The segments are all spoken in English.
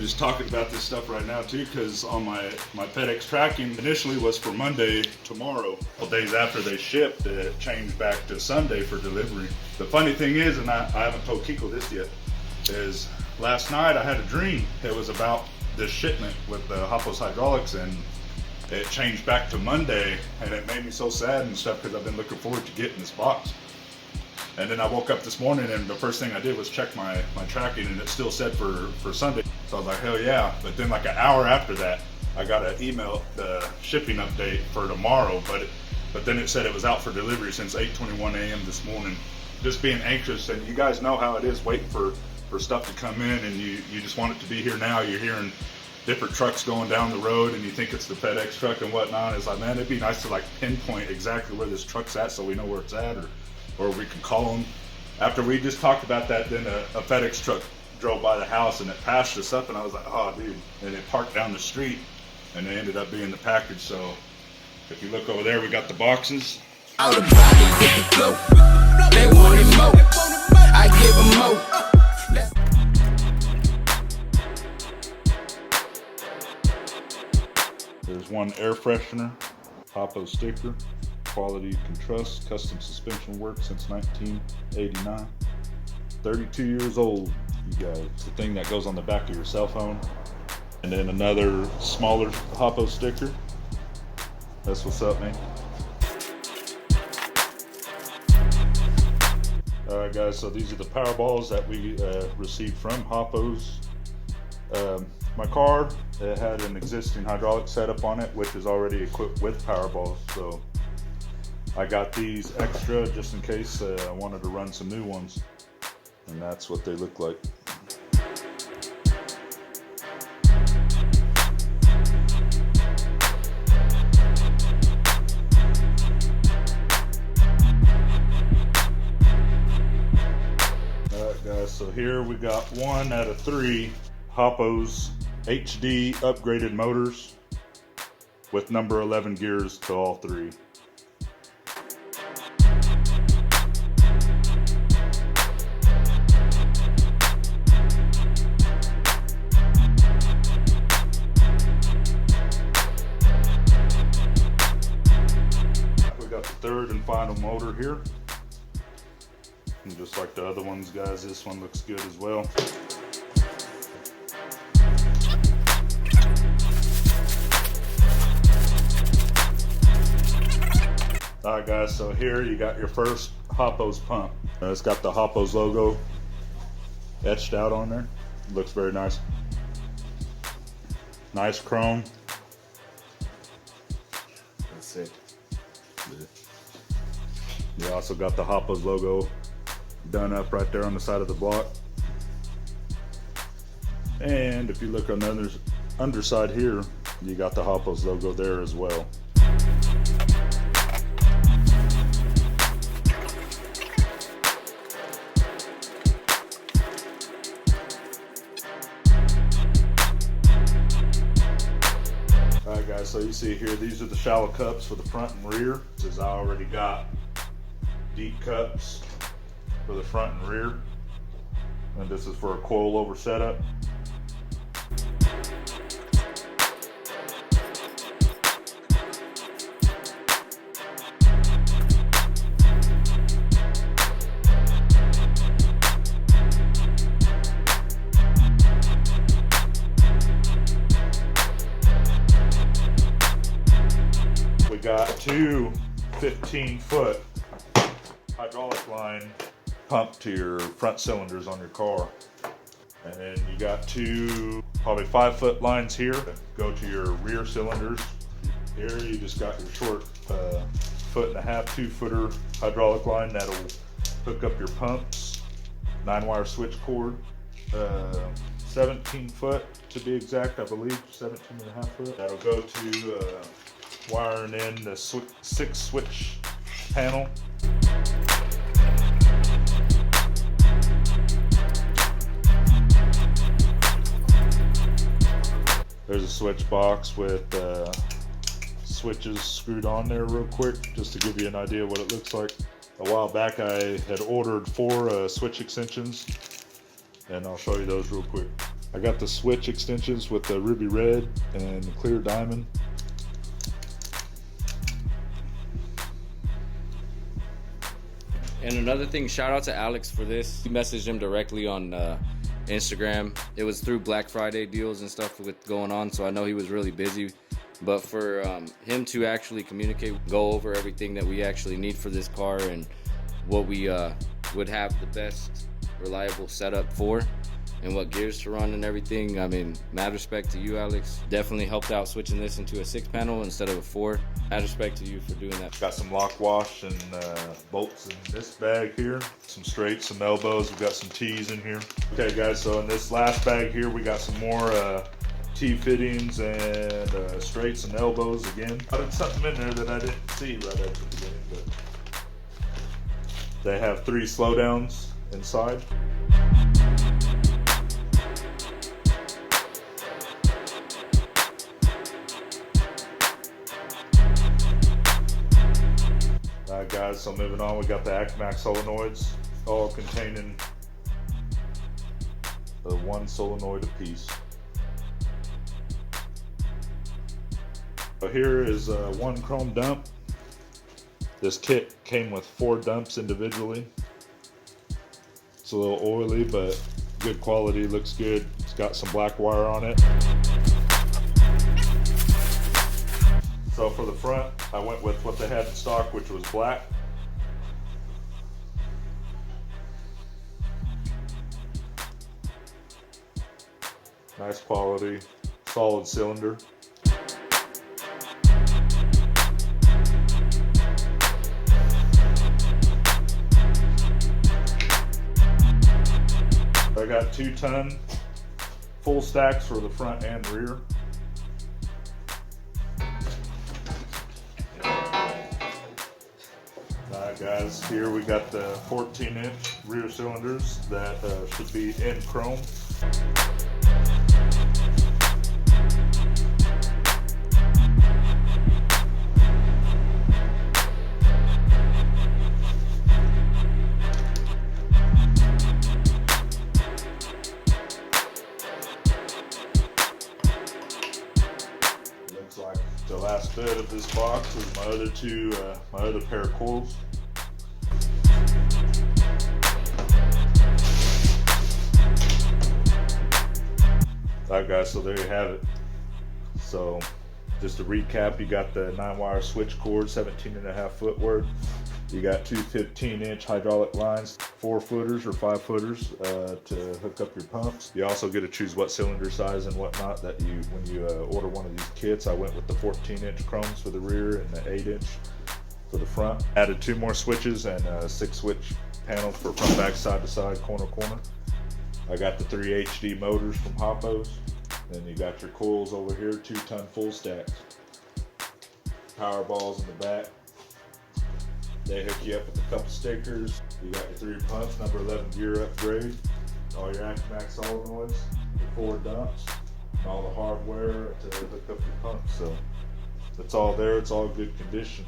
just talking about this stuff right now too, because on my FedEx tracking initially was for Monday, tomorrow. A couple days after they shipped, it changed back to Sunday for delivery. The funny thing is, and I haven't told Kiko this yet, is last night I had a dream. It was about this shipment with the Hoppos hydraulics, and it changed back to Monday, and it made me so sad and stuff because I've been looking forward to getting this box. And then I woke up this morning and the first thing I did was check my tracking, and it still said for Sunday. So I was like, hell yeah. But then like an hour after that, I got an email, the shipping update for tomorrow, but then it said it was out for delivery since 8:21 a.m. this morning. Just being anxious, and you guys know how it is waiting for stuff to come in, and you just want it to be here now. You're hearing different trucks going down the road and you think it's the FedEx truck and whatnot. It's like, man, it'd be nice to like pinpoint exactly where this truck's at so we know where it's at, or we can call them. After we just talked about that, then a FedEx truck drove by the house and it passed us up, and I was like, oh dude, and it parked down the street, and it ended up being the package. So if you look over there, we got the boxes. Out of body with the flow. They wanted more. I give them more. There's one air freshener, Hoppos sticker, quality you can trust, custom suspension work since 1989. 32 years old, you guys. It's the thing that goes on the back of your cell phone. And then another smaller Hoppos sticker. That's what's up, man. Alright guys, so these are the Powerballs that we received from Hoppos. My car, it had an existing hydraulic setup on it, which is already equipped with Powerballs. So I got these extra just in case I wanted to run some new ones. And that's what they look like. Alright guys, so here we got 1 out of 3 Hoppos HD upgraded motors with number 11 gears to all 3. We got the third and final motor here. And just like the other ones, guys, this one looks good as well. Alright guys, so here you got your first Hoppos pump. It's got the Hoppos logo etched out on there. It looks very nice. Nice chrome. That's it. You also got the Hoppos logo done up right there on the side of the block. And if you look on the underside here, you got the Hoppos logo there as well. Alright guys, so you see here, these are the shallow cups for the front and rear. As I already got deep cups for the front and rear. And this is for a coilover setup. We got 2 15-foot hydraulic line pump to your front cylinders on your car. And then you got 2 probably 5-foot lines here that go to your rear cylinders. Here you just got your short 1.5-foot, 2-footer hydraulic line that'll hook up your pumps. 9-wire switch cord. 17-foot to be exact, I believe, 17.5 foot. That'll go to wiring in the 6-switch panel. There's a switch box with switches screwed on there real quick, just to give you an idea what it looks like. A while back I had ordered 4 switch extensions, and I'll show you those real quick. I got the switch extensions with the ruby red and the clear diamond. And another thing, shout out to Alex for this. We messaged him directly on Instagram. It was through Black Friday deals and stuff with going on, so I know he was really busy. But for him to actually communicate, go over everything that we actually need for this car and what we would have the best reliable setup for and what gears to run and everything. I mean, mad respect to you, Alex. Definitely helped out switching this into a 6-panel instead of a 4. Mad respect to you for doing that. Got some lock wash and bolts in this bag here. Some straights, some elbows. We've got some T's in here. Okay, guys, so in this last bag here, we got some more T fittings and straights and elbows again. I did something in there that I didn't see right at the beginning, but they have 3 slowdowns inside. Alright guys, so moving on, we got the Acmax solenoids, all containing the 1 solenoid apiece. So here is 1 chrome dump. This kit came with 4 dumps individually. It's a little oily, but good quality, looks good. It's got some black wire on it. So for the front, I went with what they had in stock, which was black. Nice quality, solid cylinder. I got 2-ton full stacks for the front and rear. Alright guys, here we got the 14-inch rear cylinders that should be in chrome. Looks like the last bit of this box is my other pair of coils. Alright guys, so there you have it. So just to recap, you got the 9-wire switch cord, 17.5 foot worth. You got 2 15-inch hydraulic lines, 4-footers or 5-footers to hook up your pumps. You also get to choose what cylinder size and whatnot that when you order one of these kits. I went with the 14-inch chromes for the rear and the 8-inch for the front. Added 2 more switches and 6 switch panels for front, back, side to side, corner, corner. I got the 3 HD motors from Hoppos. Then you got your coils over here, 2-ton full stacks. Powerballs in the back. They hook you up with a couple stickers. You got your 3 pumps, number 11 gear upgrade, all your Acmax solenoids, your 4 dumps, and all the hardware to hook up your pumps. So it's all there, it's all good condition.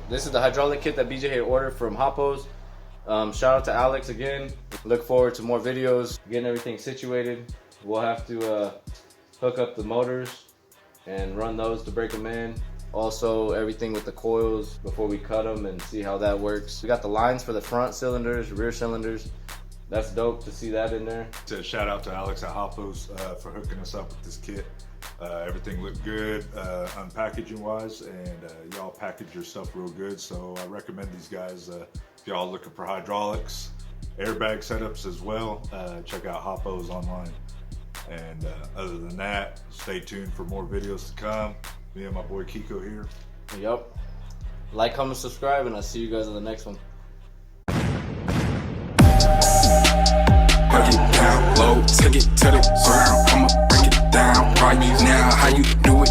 This is the hydraulic kit that BJ had ordered from Hoppos. Shout out to Alex again. Look forward to more videos, getting everything situated. We'll have to hook up the motors and run those to break them in. Also, everything with the coils before we cut them and see how that works. We got the lines for the front cylinders, rear cylinders. That's dope to see that in there. To shout out to Alex at Hoppos for hooking us up with this kit. Everything looked good unpackaging wise, and y'all package your stuff real good. So I recommend these guys. If y'all looking for hydraulics, airbag setups as well, check out Hoppos online. And other than that, stay tuned for more videos to come. Me and my boy Kiko here. Yep. Like, comment, subscribe, and I'll see you guys on the next one. Break it down low, take it to the ground. I'ma break it down right now. How you do it?